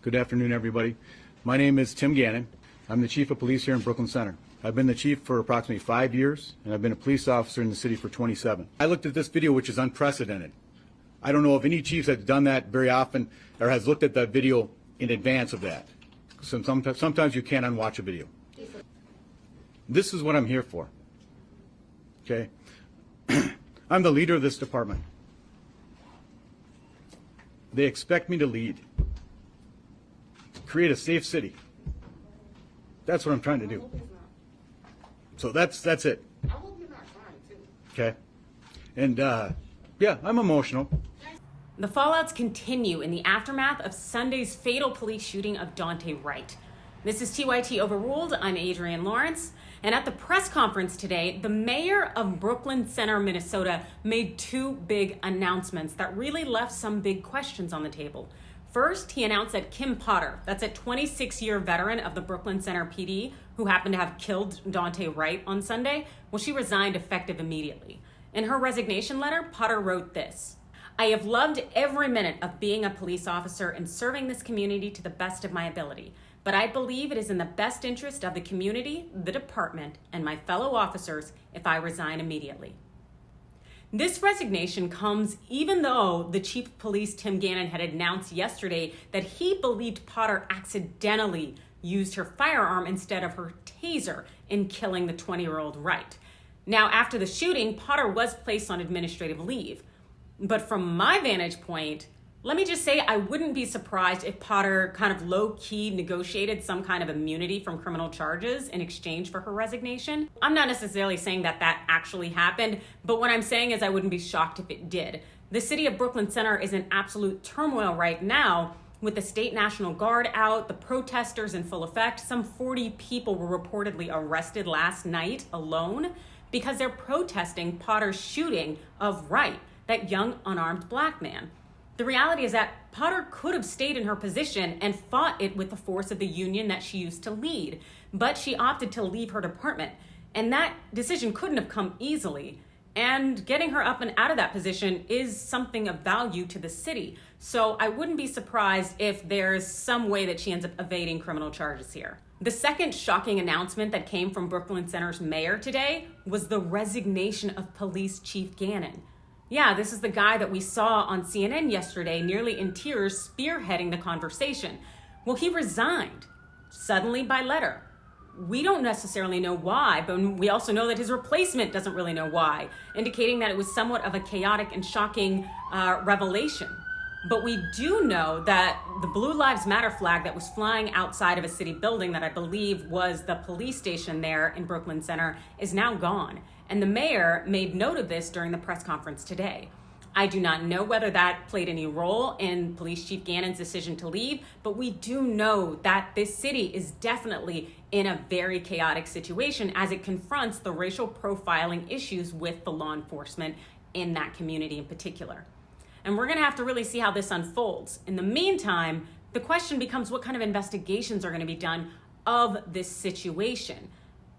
Good afternoon, everybody. My name is Tim Gannon. I'm the Chief of Police here in Brooklyn Center. I've been the Chief for approximately 5 years, and I've been a police officer in the city for 27. I looked at this video, which is unprecedented. I don't know if any chief has done that very often or has looked at that video in advance of that. Sometimes you can't unwatch a video. This is what I'm here for. Okay? I'm the leader of this department. They expect me to lead. Create a safe city. That's what I'm trying to do. So that's it. I hope you're not crying too. Okay? And yeah, I'm emotional. The fallouts continue in the aftermath of Sunday's fatal police shooting of Daunte Wright. This is TYT Overruled. I'm Adrienne Lawrence. And at the press conference today, the mayor of Brooklyn Center, Minnesota, made two big announcements that really left some big questions on the table. First, he announced that Kim Potter, that's a 26-year veteran of the Brooklyn Center PD who happened to have killed Daunte Wright on Sunday, well, she resigned effective immediately. In her resignation letter, Potter wrote this: "I have loved every minute of being a police officer and serving this community to the best of my ability. But I believe it is in the best interest of the community, the department, and my fellow officers if I resign immediately." This resignation comes even though the Chief of Police, Tim Gannon, had announced yesterday that he believed Potter accidentally used her firearm instead of her taser in killing the 20-year-old Wright. Now, after the shooting, Potter was placed on administrative leave. But from my vantage point, let me just say I wouldn't be surprised if Potter kind of low-key negotiated some kind of immunity from criminal charges in exchange for her resignation. I'm not necessarily saying that that actually happened, but what I'm saying is I wouldn't be shocked if it did. The city of Brooklyn Center is in absolute turmoil right now with the state National Guard out, the protesters in full effect. Some 40 people were reportedly arrested last night alone because they're protesting Potter's shooting of Wright, that young unarmed black man. The reality is that Potter could have stayed in her position and fought it with the force of the union that she used to lead, but she opted to leave her department. And that decision couldn't have come easily. And getting her up and out of that position is something of value to the city. So I wouldn't be surprised if there's some way that she ends up evading criminal charges here. The second shocking announcement that came from Brooklyn Center's mayor today was the resignation of Police Chief Gannon. Yeah, this is the guy that we saw on CNN yesterday, nearly in tears, spearheading the conversation. Well, he resigned, suddenly by letter. We don't necessarily know why, but we also know that his replacement doesn't really know why, indicating that it was somewhat of a chaotic and shocking revelation. But we do know that the Blue Lives Matter flag that was flying outside of a city building that I believe was the police station there in Brooklyn Center is now gone. And the mayor made note of this during the press conference today. I do not know whether that played any role in Police Chief Gannon's decision to leave, but we do know that this city is definitely in a very chaotic situation as it confronts the racial profiling issues with the law enforcement in that community in particular. And we're going to have to really see how this unfolds. In the meantime, the question becomes what kind of investigations are going to be done of this situation.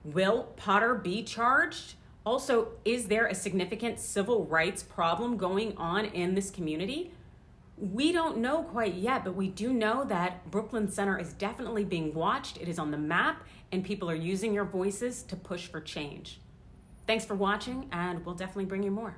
Will Potter be charged? Also, is there a significant civil rights problem going on in this community? We don't know quite yet, but we do know that Brooklyn Center is definitely being watched. It is on the map, and people are using your voices to push for change. Thanks for watching, and we'll definitely bring you more.